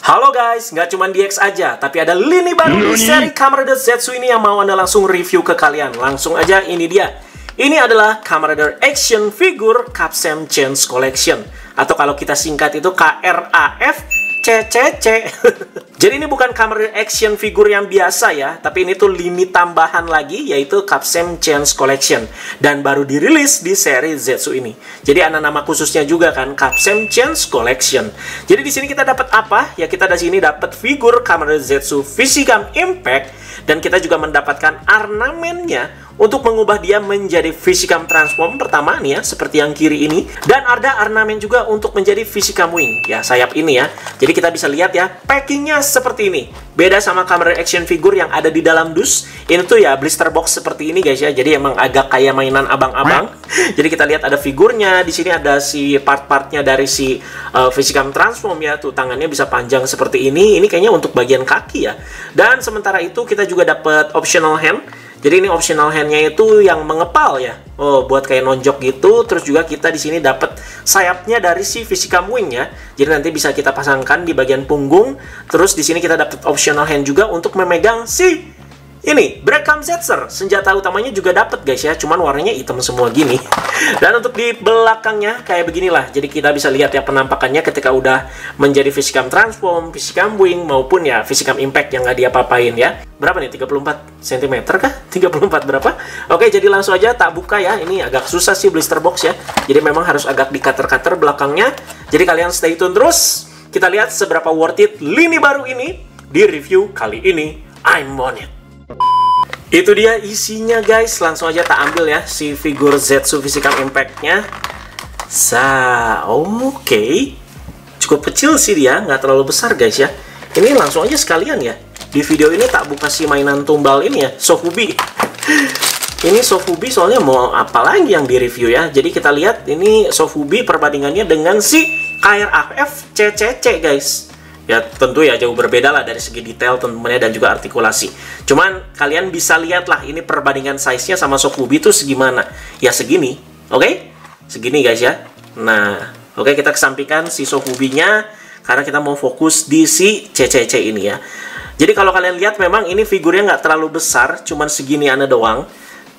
Halo guys, nggak cuma DX aja, tapi ada lini baru di seri Kamen Rider Zetsu ini yang mau Anda langsung review ke kalian. Langsung aja, ini dia. Ini adalah Kamen Rider Action Figure Capsem Change Collection, atau kalau kita singkat itu KRAFCCC. Jadi ini bukan Kamen Rider Action Figure yang biasa ya, tapi ini tuh lini tambahan lagi, yaitu Capsem Change Collection, dan baru dirilis di seri Zetsu ini. Jadi ada nama khususnya juga kan, Capsem Change Collection. Jadi di sini kita dapat apa? Ya kita di sini dapat figur Kamen Rider Zetsu Vizigam Impact, dan kita juga mendapatkan ornamennya untuk mengubah dia menjadi Vizigam Transform pertama nih ya, seperti yang kiri ini. Dan ada ornamen juga untuk menjadi Vizigam Wing, ya sayap ini ya. Jadi kita bisa lihat ya, packingnya seperti ini. Beda sama Kamen Rider Action Figure yang ada di dalam dus. Ini tuh ya blister box seperti ini guys ya. Jadi emang agak kayak mainan abang-abang. Jadi kita lihat ada figurnya. Di sini ada si part-partnya dari si Vizigam Transform ya. Tuh tangannya bisa panjang seperti ini. Ini kayaknya untuk bagian kaki ya. Dan sementara itu kita juga dapat optional hand. Jadi ini optional handnya itu yang mengepal ya. Oh, buat kayak nonjok gitu. Terus juga kita di sini dapat sayapnya dari si Vizigam Wing ya. Jadi nanti bisa kita pasangkan di bagian punggung. Terus di sini kita dapat optional hand juga untuk memegang si ini Brakam Zetzer. Senjata utamanya juga dapat guys ya. Cuman warnanya hitam semua gini. Dan untuk di belakangnya kayak beginilah. Jadi kita bisa lihat ya penampakannya ketika udah menjadi Vizigam Transform, Vizigam Wing maupun ya Vizigam Impact yang nggak diapa-apain ya. Berapa nih? 34 cm kah? 34 berapa? Oke, jadi langsung aja tak buka ya. Ini agak susah sih blister box ya. Jadi memang harus agak di-cutter-cutter belakangnya. Jadi kalian stay tune terus. Kita lihat seberapa worth it lini baru ini di review kali ini. I'm on it. Itu dia isinya guys. Langsung aja tak ambil ya si figur Zetsu Vizigam Impact-nya. Oke. Cukup kecil sih dia, nggak terlalu besar guys ya. Ini langsung aja sekalian ya. Di video ini tak buka si mainan tumbal ini ya, Sofubi. Ini Sofubi soalnya mau apa lagi yang di review ya. Jadi kita lihat ini Sofubi perbandingannya dengan si KRAFCCC guys. Ya tentu ya jauh berbeda lah dari segi detail teman-teman dan juga artikulasi. Cuman kalian bisa lihat lah ini perbandingan size-nya sama Sofubi itu segimana. Ya segini, oke? Segini guys ya. Nah, oke kita kesampingkan si Sofubi-nya karena kita mau fokus di si CCC ini ya. Jadi kalau kalian lihat memang ini figurnya nggak terlalu besar, cuman segini ana doang.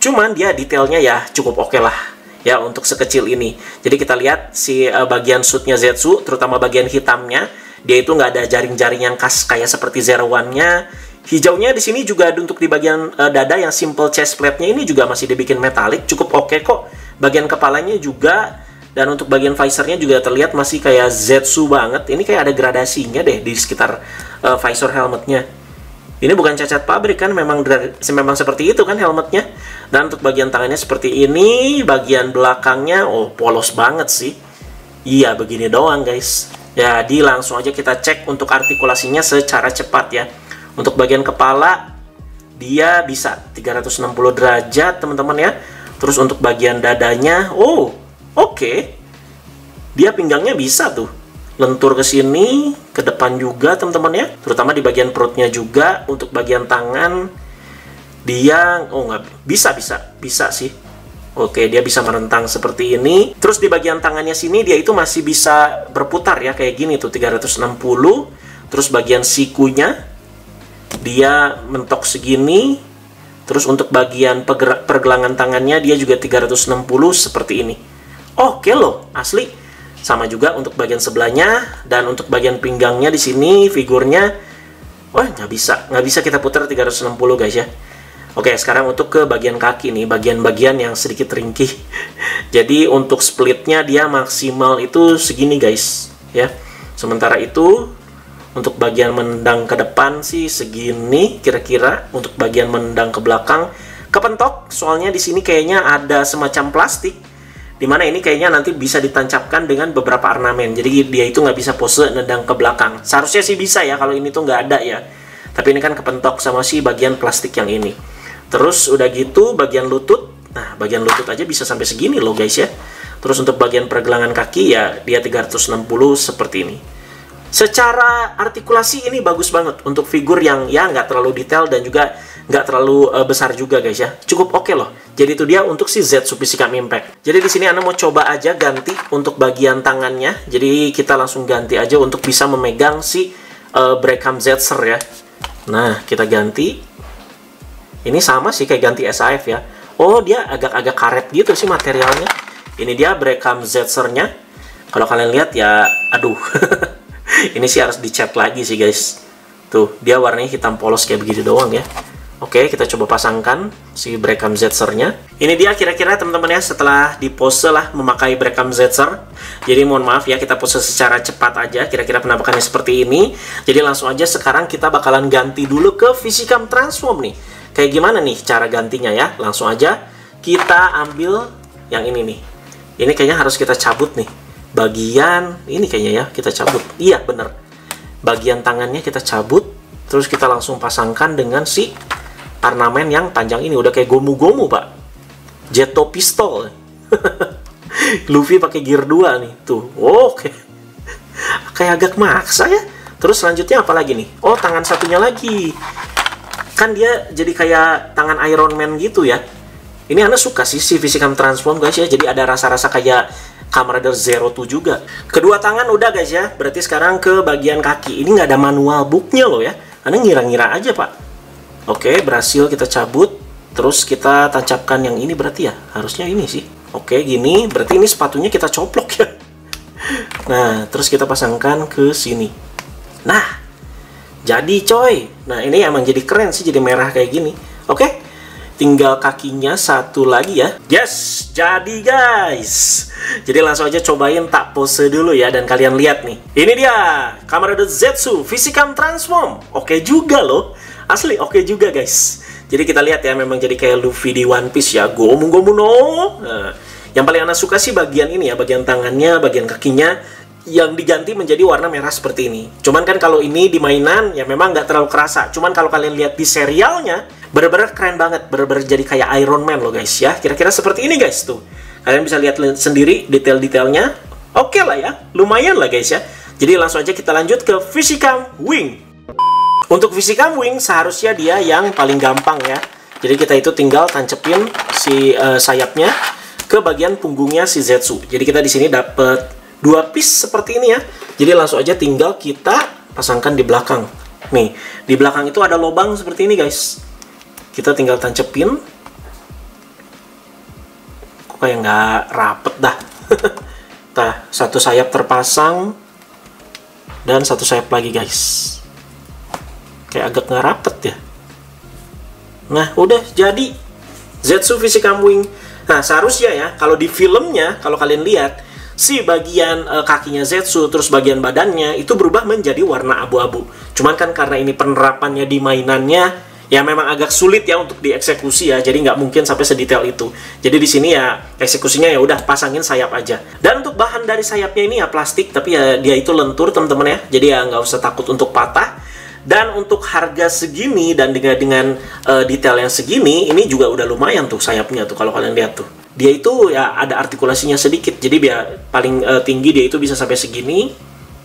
Cuman dia detailnya ya cukup oke lah ya untuk sekecil ini. Jadi kita lihat si bagian suitnya Zetsu, terutama bagian hitamnya. Dia itu nggak ada jaring-jaring yang khas kayak seperti Zero One-nya. Hijaunya di sini juga untuk di bagian dada yang simple chest plate-nya ini juga masih dibikin metalik, cukup oke kok. Bagian kepalanya juga, dan untuk bagian visor-nya juga terlihat masih kayak Zetsu banget. Ini kayak ada gradasinya deh di sekitar visor helmetnya. Ini bukan cacat pabrik kan, memang seperti itu kan helmetnya. Dan untuk bagian tangannya seperti ini, bagian belakangnya polos banget sih. Iya, begini doang guys. Jadi langsung aja kita cek untuk artikulasinya secara cepat ya. Untuk bagian kepala dia bisa 360 derajat teman-teman ya. Terus untuk bagian dadanya, oke. Dia pinggangnya bisa tuh lentur ke sini, ke depan juga teman-teman ya. Terutama di bagian perutnya juga. Untuk bagian tangan dia nggak bisa sih. Oke, dia bisa merentang seperti ini. Terus di bagian tangannya sini dia itu masih bisa berputar ya, kayak gini tuh 360. Terus bagian sikunya dia mentok segini. Terus untuk bagian pergelangan tangannya dia juga 360 seperti ini. Oke loh, asli. Sama juga untuk bagian sebelahnya, dan untuk bagian pinggangnya di sini figurnya nggak bisa kita putar 360 guys ya. Oke, sekarang untuk ke bagian kaki nih, bagian-bagian yang sedikit ringkih. Jadi untuk splitnya dia maksimal itu segini guys, ya. Sementara itu untuk bagian mendang ke depan sih segini kira-kira. Untuk bagian mendang ke belakang kepentok, soalnya di sini kayaknya ada semacam plastik, dimana ini kayaknya nanti bisa ditancapkan dengan beberapa ornamen. Jadi dia itu nggak bisa pose nendang ke belakang. Seharusnya sih bisa ya kalau ini tuh nggak ada ya. Tapi ini kan kepentok sama si bagian plastik yang ini. Terus udah gitu bagian lutut. Nah, bagian lutut aja bisa sampai segini loh guys ya. Terus untuk bagian pergelangan kaki ya dia 360 seperti ini. Secara artikulasi ini bagus banget untuk figur yang ya nggak terlalu detail dan juga nggak terlalu besar juga guys ya. Cukup oke loh. Jadi itu dia untuk si Zetsu Physicam Impact. Jadi di sini Ana mau coba aja ganti untuk bagian tangannya. Jadi kita langsung ganti aja untuk bisa memegang si Breckham Zetser ya. Nah, kita ganti. Ini sama sih kayak ganti SAF ya. Oh, dia agak-agak karet gitu sih materialnya. Ini dia Breckham Zetsernya. Kalau kalian lihat ya, aduh. Ini sih harus dicat lagi sih guys. Tuh, dia warnanya hitam polos kayak begitu doang ya. Oke, kita coba pasangkan si Breckham Zetsernya. Ini dia kira-kira teman-teman ya, setelah dipose lah memakai Breckham Zetser. Jadi mohon maaf ya, kita pose secara cepat aja. Kira-kira penampakannya seperti ini. Jadi langsung aja sekarang kita bakalan ganti dulu ke Physicam Transform nih. Kayak gimana nih cara gantinya ya? Langsung aja kita ambil yang ini nih. Ini kayaknya harus kita cabut nih. Bagian ini kayaknya ya, kita cabut. Iya, bener. Bagian tangannya kita cabut. Terus kita langsung pasangkan dengan si ornamen yang panjang ini. Udah kayak gomu-gomu pak. Jetto pistol. Luffy pakai gear 2 nih. Tuh. Oke. Kayak agak maksa ya. Terus selanjutnya apa lagi nih? Oh, tangan satunya lagi. Kan dia jadi kayak tangan Iron Man gitu ya. Ini Ana suka sih si Physicam Transform guys ya. Jadi ada rasa-rasa kayak Kamen Rider Zero 2 juga. Kedua tangan udah guys ya. Berarti sekarang ke bagian kaki. Ini nggak ada manual booknya loh ya. Ana ngira-ngira aja pak. Oke, berhasil kita cabut. Terus kita tancapkan yang ini berarti ya. Harusnya ini sih. Oke, gini. Berarti ini sepatunya kita coplok ya. Nah, terus kita pasangkan ke sini. Nah, jadi coy. Nah, ini emang jadi keren sih. Jadi merah kayak gini. Oke. Tinggal kakinya satu lagi ya. Yes, jadi guys. Jadi langsung aja cobain tak pose dulu ya. Dan kalian lihat nih. Ini dia. Kamen Rider Zetsu Physicam Transform. Oke juga loh. Asli oke juga guys. Jadi kita lihat ya, memang jadi kayak Luffy di One Piece ya. Gomu-gomu no. Nah, yang paling Ana suka sih bagian ini ya, bagian tangannya, bagian kakinya yang diganti menjadi warna merah seperti ini. Cuman kan kalau ini di mainan ya memang nggak terlalu kerasa. Cuman kalau kalian lihat di serialnya, bener-bener keren banget, bener-bener jadi kayak Iron Man loh guys ya. Kira-kira seperti ini guys tuh. Kalian bisa lihat sendiri detail-detailnya. Oke lah ya, lumayan lah guys ya. Jadi langsung aja kita lanjut ke Physicam Wing. Untuk Physicam Wing seharusnya dia yang paling gampang ya. Jadi kita itu tinggal tancepin si sayapnya ke bagian punggungnya si Zetsu. Jadi kita di sini dapat 2 piece seperti ini ya. Jadi langsung aja tinggal kita pasangkan di belakang. Nih, di belakang itu ada lubang seperti ini guys. Kita tinggal tancepin. Kok kayak nggak rapet dah. Nah, satu sayap terpasang. Dan satu sayap lagi guys. Kayak agak nggak rapet ya. Nah, udah jadi Zetsu Physicam Wing. Nah, seharusnya ya, kalau di filmnya, kalau kalian lihat, si bagian kakinya Zetsu, terus bagian badannya, itu berubah menjadi warna abu-abu. Cuman kan karena ini penerapannya di mainannya, ya memang agak sulit ya untuk dieksekusi ya. Jadi nggak mungkin sampai sedetail itu. Jadi di sini ya, eksekusinya ya udah pasangin sayap aja. Dan untuk bahan dari sayapnya ini ya plastik, tapi ya dia itu lentur teman-teman ya. Jadi ya nggak usah takut untuk patah. Dan untuk harga segini dan dengan detail yang segini, ini juga udah lumayan tuh sayapnya tuh kalau kalian lihat tuh. Dia itu ya ada artikulasinya sedikit, jadi biar paling tinggi dia itu bisa sampai segini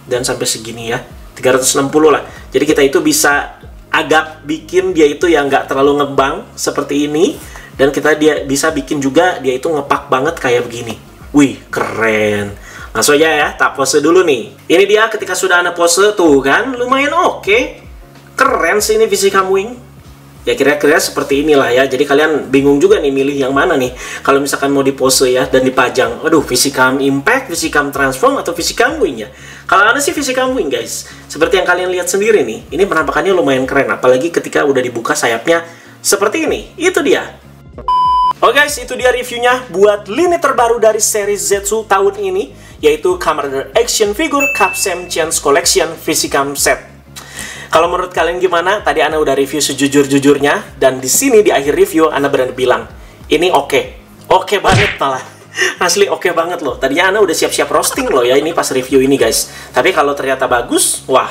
dan sampai segini ya, 360 lah. Jadi kita itu bisa agak bikin dia itu yang nggak terlalu ngebang seperti ini, dan dia bisa bikin juga dia itu ngepak banget kayak begini. Wih, keren. Langsung aja ya, tak pose dulu nih. Ini dia ketika sudah Ana pose tuh kan, lumayan oke. Keren sih ini Physicam Wing. Ya kira-kira seperti inilah ya. Jadi kalian bingung juga nih milih yang mana nih. Kalau misalkan mau dipose ya dan dipajang. Aduh, Physicam Impact, Physicam Transform, atau Physicam Wing ya. Kalau Ana sih Physicam Wing guys. Seperti yang kalian lihat sendiri nih. Ini penampakannya lumayan keren. Apalagi ketika udah dibuka sayapnya seperti ini. Itu dia. Oke guys, itu dia reviewnya buat lini terbaru dari series Zetsu tahun ini. Yaitu Kamen Rider Action Figure Capsem Chance Collection Physicam Set. Kalau menurut kalian gimana? Tadi Ana udah review sejujur-jujurnya, dan di sini di akhir review Ana berani bilang ini oke banget malah. Asli oke banget loh. Tadinya Ana udah siap-siap roasting loh ya ini pas review ini guys. Tapi kalau ternyata bagus, wah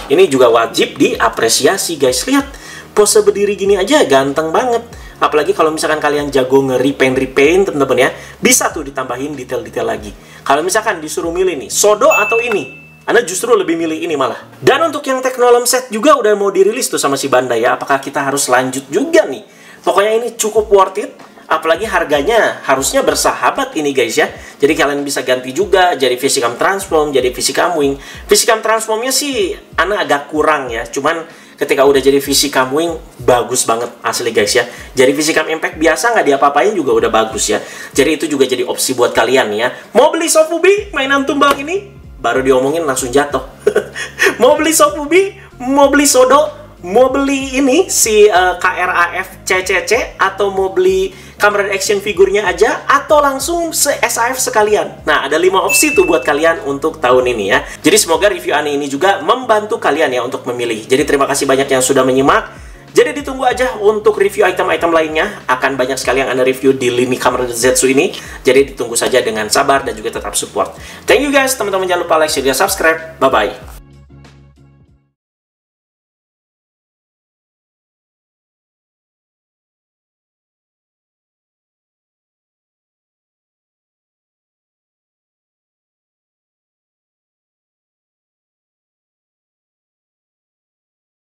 ini juga wajib diapresiasi guys. Lihat pose berdiri gini aja ganteng banget. Apalagi kalau misalkan kalian jago nge-repaint temen-temen ya, bisa tuh ditambahin detail-detail lagi. Kalau misalkan disuruh milih nih, Sodo atau ini, Anda justru lebih milih ini malah. Dan untuk yang Technolom set juga udah mau dirilis tuh sama si Bandai ya. Apakah kita harus lanjut juga nih? Pokoknya ini cukup worth it. Apalagi harganya harusnya bersahabat ini guys ya. Jadi kalian bisa ganti juga jadi Visicam Transform, jadi Visicam Wing. Visicam Transformnya sih Ana agak kurang ya. Cuman ketika udah jadi Visicam Wing bagus banget asli guys ya. Jadi Visicam Impact biasa nggak diapa-apain juga udah bagus ya. Jadi itu juga jadi opsi buat kalian ya. Mau beli Sofubi mainan tumbal ini? Baru diomongin langsung jatuh. Mau beli Sofubi? Mau beli Sodo? Mau beli ini si KRAF CCC? Atau mau beli Kamen Action figurnya aja? Atau langsung SAF sekalian? Nah, ada 5 opsi tuh buat kalian untuk tahun ini ya. Jadi semoga review Ani ini juga membantu kalian ya untuk memilih. Jadi terima kasih banyak yang sudah menyimak. Jadi ditunggu aja untuk review item-item lainnya. Akan banyak sekali yang Anda review di lini Kamen Rider Zetsu ini. Jadi ditunggu saja dengan sabar dan juga tetap support. Thank you guys, teman-teman jangan lupa like, share, dan subscribe. Bye-bye.